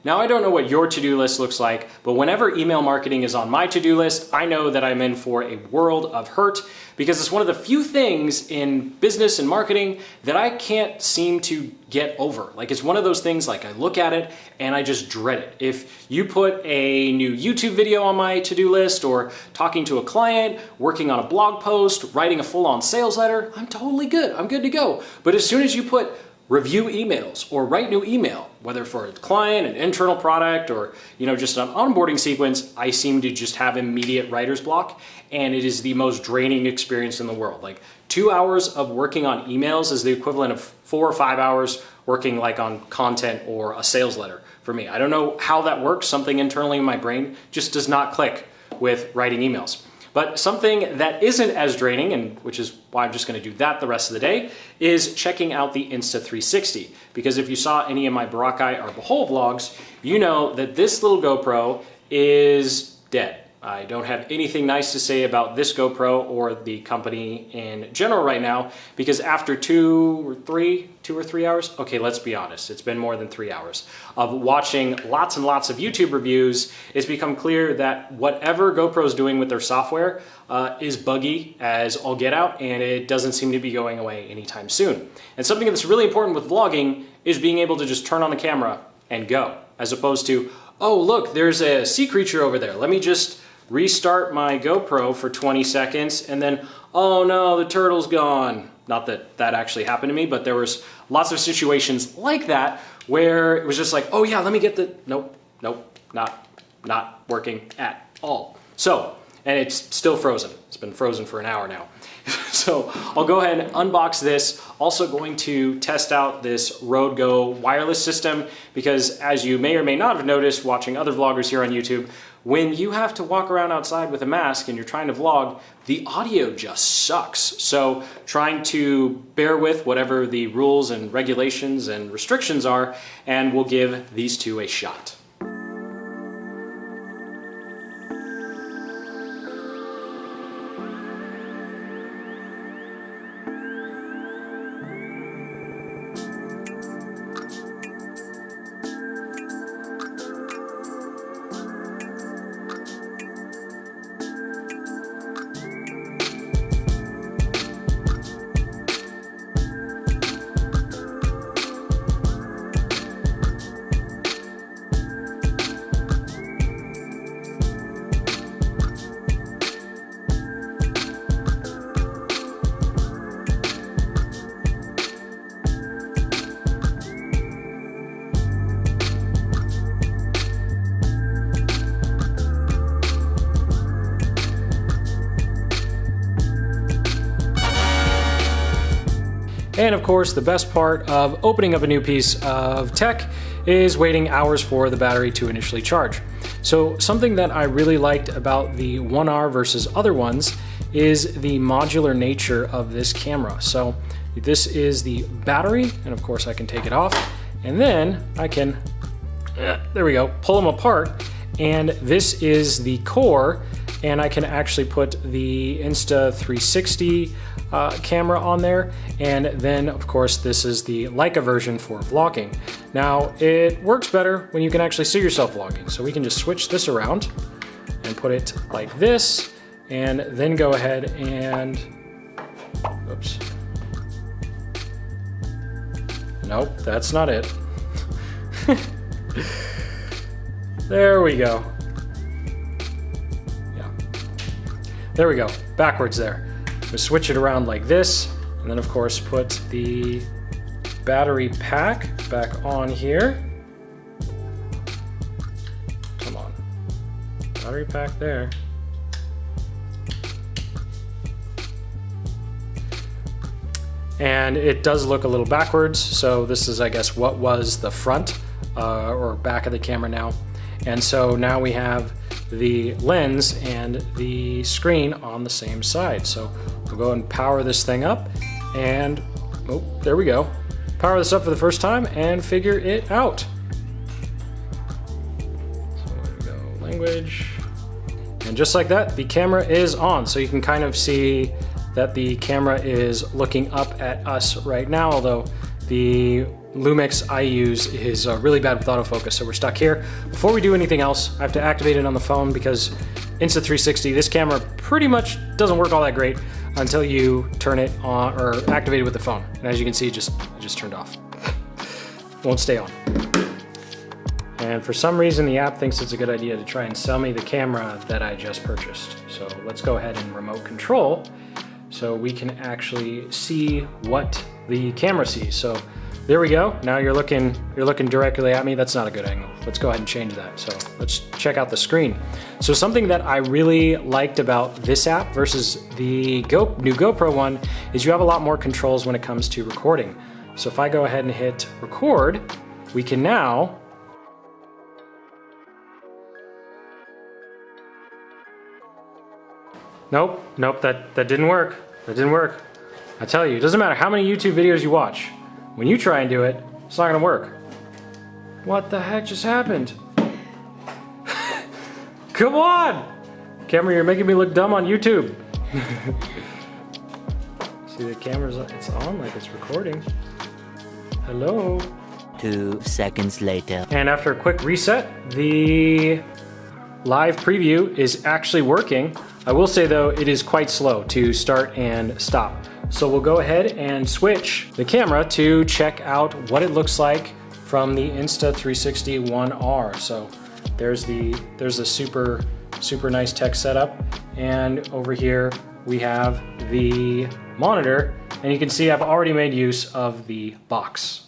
Now, I don't know what your to-do list looks like, but whenever email marketing is on my to-do list, I know that I'm in for a world of hurt because it's one of the few things in business and marketing that I can't seem to get over. Like, it's one of those things, like, I look at it and I just dread it. If you put a new YouTube video on my to-do list, or talking to a client, working on a blog post, writing a full-on sales letter, I'm totally good. I'm good to go. But as soon as you put review emails or write new email, whether for a client, an internal product, or just an onboarding sequence, I seem to just have immediate writer's block, and it is the most draining experience in the world. Like, 2 hours of working on emails is the equivalent of 4 or 5 hours working like on content or a sales letter for me. I don't know how that works. Something internally in my brain just does not click with writing emails. But something that isn't as draining, and which is why I'm just going to do that the rest of the day, is checking out the Insta360. Because if you saw any of my Boracay or Bohol vlogs, you know that this little GoPro is dead. I don't have anything nice to say about this GoPro or the company in general right now, because after 2 or 3 hours, okay, let's be honest, it's been more than 3 hours of watching lots and lots of YouTube reviews, it's become clear that whatever GoPro is doing with their software is buggy as all get out, and it doesn't seem to be going away anytime soon. And something that's really important with vlogging is being able to just turn on the camera and go, as opposed to, oh look, there's a sea creature over there, let me just restart my GoPro for 20 seconds and then, oh no, the turtle's gone. Not that that actually happened to me, but there was lots of situations like that where it was just like, oh yeah, let me get the, nope, not working at all. So, and it's still frozen. It's been frozen for an hour now. So I'll go ahead and unbox this. Also going to test out this Rode Go wireless system, because as you may or may not have noticed watching other vloggers here on YouTube, when you have to walk around outside with a mask and you're trying to vlog, the audio just sucks. So trying to bear with whatever the rules and regulations and restrictions are, and we'll give these two a shot. And of course, the best part of opening up a new piece of tech is waiting hours for the battery to initially charge. So something that I really liked about the One R versus other ones is the modular nature of this camera. So this is the battery, and of course I can take it off, and then I can, there we go, pull them apart. And this is the core, and I can actually put the Insta360 camera on there, and then of course this is the Leica version for vlogging. Now it works better when you can actually see yourself vlogging, so we can just switch this around and put it like this, and then go ahead and, oops, nope, that's not it. There we go. Yeah, there we go, backwards there. We switch it around like this, and then of course put the battery pack back on here. Come on, battery pack there. And it does look a little backwards, so this is, I guess, what was the front or back of the camera now. And so now we have the lens and the screen on the same side. So we'll go and power this thing up, and oh, there we go. Power this up for the first time and figure it out. So there we go, language. And just like that, the camera is on. So you can kind of see that the camera is looking up at us right now, although the Lumix I use is really bad with autofocus, so we're stuck here. Before we do anything else, I have to activate it on the phone because Insta360, this camera pretty much doesn't work all that great until you turn it on or activate it with the phone. And as you can see, it just turned off. Won't stay on. And for some reason, the app thinks it's a good idea to try and sell me the camera that I just purchased. So let's go ahead and remote control so we can actually see what the camera sees. So there we go. Now you're looking directly at me. That's not a good angle. Let's go ahead and change that. So let's check out the screen. So something that I really liked about this app versus the new GoPro one is you have a lot more controls when it comes to recording. So if I go ahead and hit record, we can now Nope, that didn't work. That didn't work. I tell you, it doesn't matter how many YouTube videos you watch. When you try and do it, it's not gonna work. What the heck just happened? Come on! Camera, you're making me look dumb on YouTube. See, the camera's it's on like it's recording. Hello? 2 seconds later. And after a quick reset, the live preview is actually working. I will say though, it is quite slow to start and stop. So we'll go ahead and switch the camera to check out what it looks like from the Insta360 One R. So there's the super nice tech setup. And over here we have the monitor, and you can see I've already made use of the box.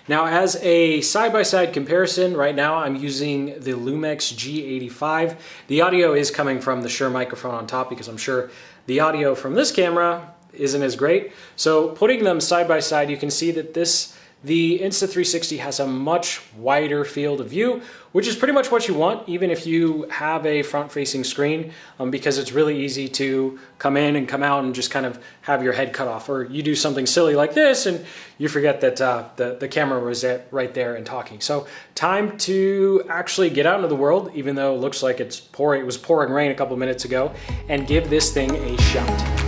Now, as a side-by-side comparison, right now I'm using the Lumix G85. The audio is coming from the Shure microphone on top because I'm sure the audio from this camera isn't as great. So putting them side by side, you can see that the Insta360 has a much wider field of view, which is pretty much what you want, even if you have a front-facing screen, because it's really easy to come in and come out and just kind of have your head cut off, or you do something silly like this and you forget that the camera was right there and talking. So time to actually get out into the world, even though it looks like it was pouring rain a couple minutes ago, and give this thing a shot.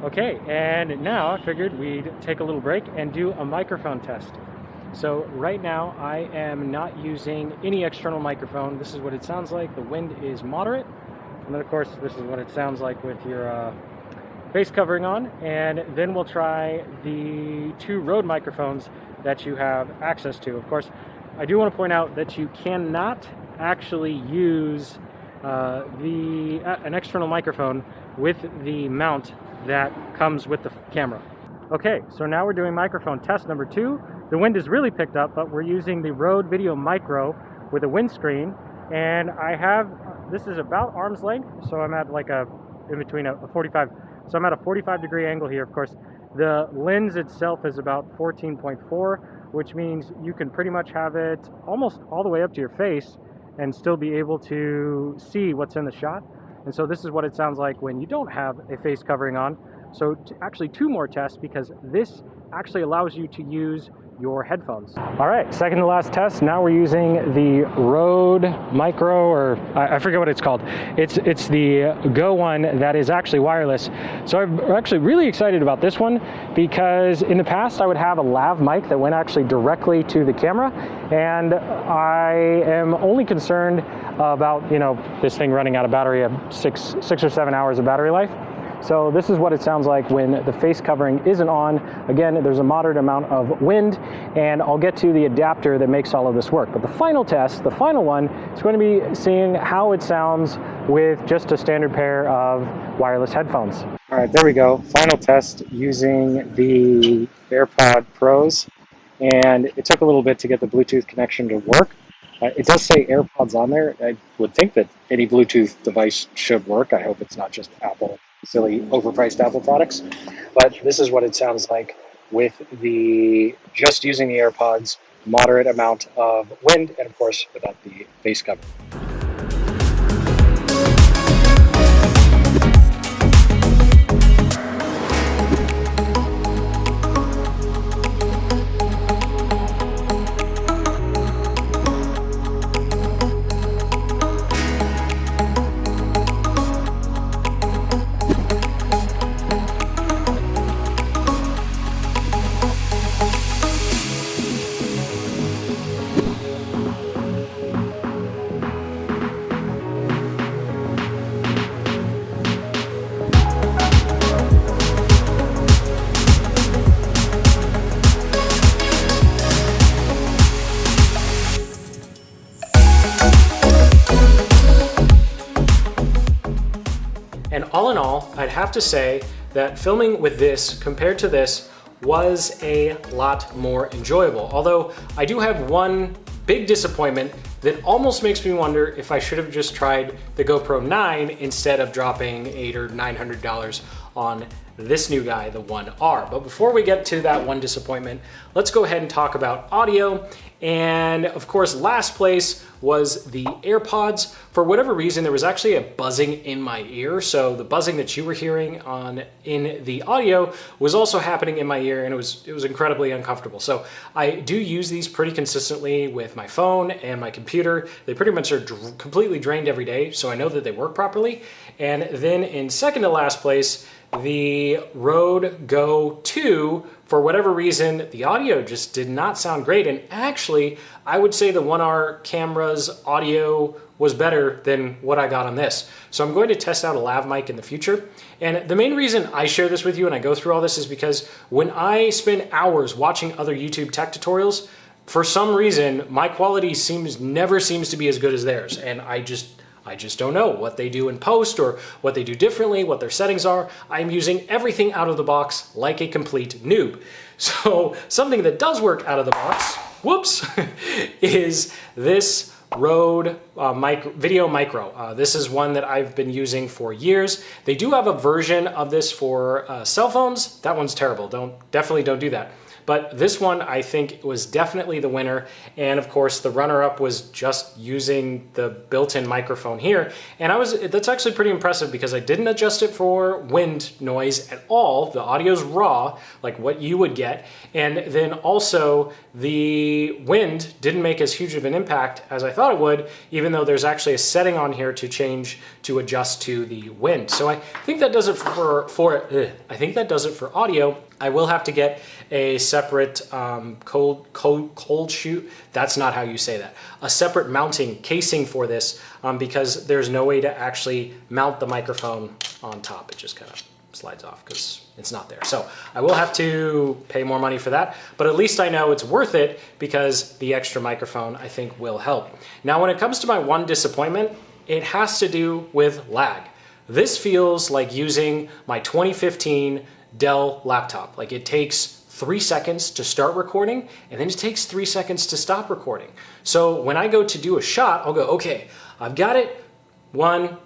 Okay, and now I figured we'd take a little break and do a microphone test. So right now I am not using any external microphone. This is what it sounds like. The wind is moderate. And then of course this is what it sounds like with your face covering on. And then we'll try the 2 Rode microphones that you have access to. Of course, I do want to point out that you cannot actually use an external microphone with the mount that comes with the camera. Okay, so now we're doing microphone test number 2. The wind is really picked up, but we're using the Rode Video Micro with a windscreen, and this is about arm's length, so I'm at like in between a 45, so I'm at a 45-degree angle here. Of course, the lens itself is about 14.4, which means you can pretty much have it almost all the way up to your face and still be able to see what's in the shot. And so this is what it sounds like when you don't have a face covering on. So actually 2 more tests, because this actually allows you to use your headphones. All right, second to last test. Now we're using the Rode Micro, or I forget what it's called. It's the Go one that is actually wireless. So I'm actually really excited about this one, because in the past I would have a lav mic that went actually directly to the camera, and I am only concerned about, this thing running out of battery of 6 or 7 hours of battery life. So this is what it sounds like when the face covering isn't on. Again, there's a moderate amount of wind, and I'll get to the adapter that makes all of this work. But the final test, the final one, is going to be seeing how it sounds with just a standard pair of wireless headphones. All right, there we go. Final test using the AirPod Pros, and it took a little bit to get the Bluetooth connection to work. It does say AirPods on there. I would think that any Bluetooth device should work. I hope it's not just Apple, silly, overpriced Apple products. But this is what it sounds like with the just using the AirPods, moderate amount of wind, and of course without the face cover. And all in all, I'd have to say that filming with this compared to this was a lot more enjoyable. Although I do have one big disappointment that almost makes me wonder if I should have just tried the GoPro 9 instead of dropping $800 or $900 on this new guy, the One R. But before we get to that one disappointment, let's go ahead and talk about audio. And of course, last place was the AirPods. For whatever reason, there was actually a buzzing in my ear. So the buzzing that you were hearing in the audio was also happening in my ear, and it was incredibly uncomfortable. So I do use these pretty consistently with my phone and my computer. They pretty much are completely drained every day, so I know that they work properly. And then in second to last place, the Rode Go 2, for whatever reason, the audio just did not sound great. And actually, I would say the One R camera's audio was better than what I got on this. So I'm going to test out a lav mic in the future. And the main reason I share this with you and I go through all this is because when I spend hours watching other YouTube tech tutorials, for some reason, my quality never seems to be as good as theirs. And I just don't know what they do in post or what they do differently, what their settings are. I'm using everything out of the box like a complete noob. So something that does work out of the box, whoops, is this Rode Video Micro. This is one that I've been using for years. They do have a version of this for cell phones. That one's terrible. Definitely don't do that. But this one, I think, was definitely the winner. And of course, the runner-up was just using the built-in microphone here. And that's actually pretty impressive because I didn't adjust it for wind noise at all. The audio's raw, like what you would get. And then also, the wind didn't make as huge of an impact as I thought it would, even though there's actually a setting on here to adjust to the wind. So I think that does it for audio. I will have to get a separate cold shoot. That's not how you say that. A separate mounting casing for this because there's no way to actually mount the microphone on top. It just kind of slides off because it's not there. So I will have to pay more money for that, but at least I know it's worth it because the extra microphone I think will help. Now, when it comes to my one disappointment, it has to do with lag. This feels like using my 2015 Dell laptop. Like it takes 3 seconds to start recording and then it takes 3 seconds to stop recording. So when I go to do a shot, I'll go, okay, I've got it. 1,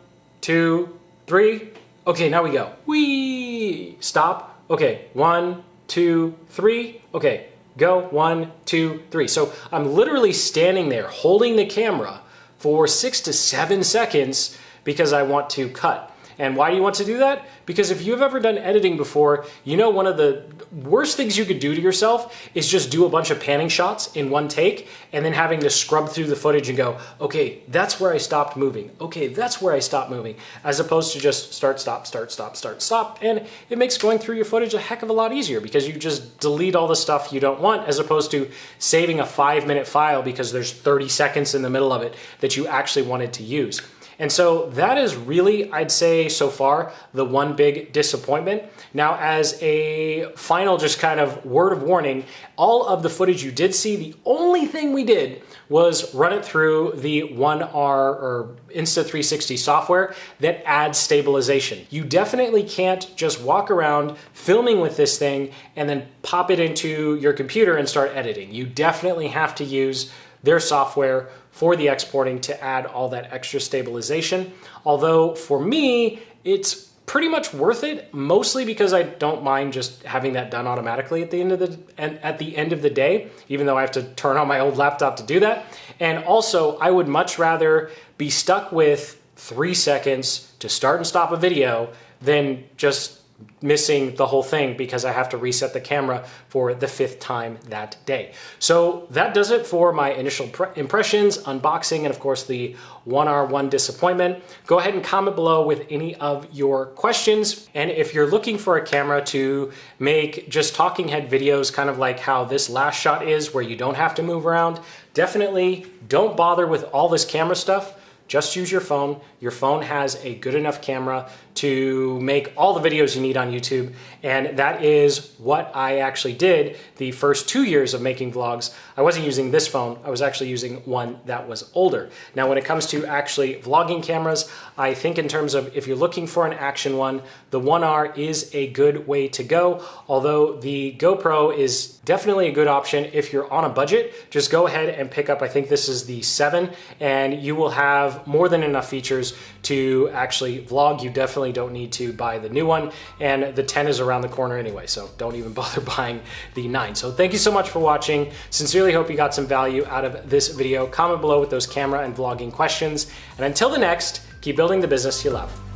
2, 3. Okay, now we go. Whee! Stop. Okay, 1, 2, 3. Okay, go. 1, 2, 3. So I'm literally standing there holding the camera for 6 to 7 seconds because I want to cut. And why do you want to do that? Because if you've ever done editing before, you know one of the worst things you could do to yourself is just do a bunch of panning shots in one take and then having to scrub through the footage and go, okay, that's where I stopped moving. Okay, that's where I stopped moving. As opposed to just start, stop, start, stop, start, stop. And it makes going through your footage a heck of a lot easier because you just delete all the stuff you don't want as opposed to saving a 5-minute file because there's 30 seconds in the middle of it that you actually wanted to use. And so that is really, I'd say so far, the one big disappointment. Now, as a final just kind of word of warning, all of the footage you did see, the only thing we did was run it through the One R or Insta360 software that adds stabilization. You definitely can't just walk around filming with this thing and then pop it into your computer and start editing. You definitely have to use their software for the exporting to add all that extra stabilization. Although for me, it's pretty much worth it, mostly because I don't mind just having that done automatically at the end of the day, even though I have to turn on my old laptop to do that. And also, I would much rather be stuck with 3 seconds to start and stop a video than just missing the whole thing because I have to reset the camera for the 5th time that day. So that does it for my initial impressions, unboxing, and of course the One R One Disappointment. Go ahead and comment below with any of your questions. And if you're looking for a camera to make just talking head videos, kind of like how this last shot is, where you don't have to move around, definitely don't bother with all this camera stuff. Just use your phone. Your phone has a good enough camera to make all the videos you need on YouTube. And that is what I actually did the first 2 years of making vlogs. I wasn't using this phone. I was actually using one that was older. Now, when it comes to actually vlogging cameras, I think in terms of if you're looking for an action one, the One R is a good way to go. Although the GoPro is definitely a good option if you're on a budget. Just go ahead and pick up, I think this is the 7, and you will have more than enough features to actually vlog. You definitely don't need to buy the new one, and the 10 is around the corner anyway, so don't even bother buying the 9. So thank you so much for watching. Sincerely hope you got some value out of this video. Comment below with those camera and vlogging questions, and until the next, keep building the business you love.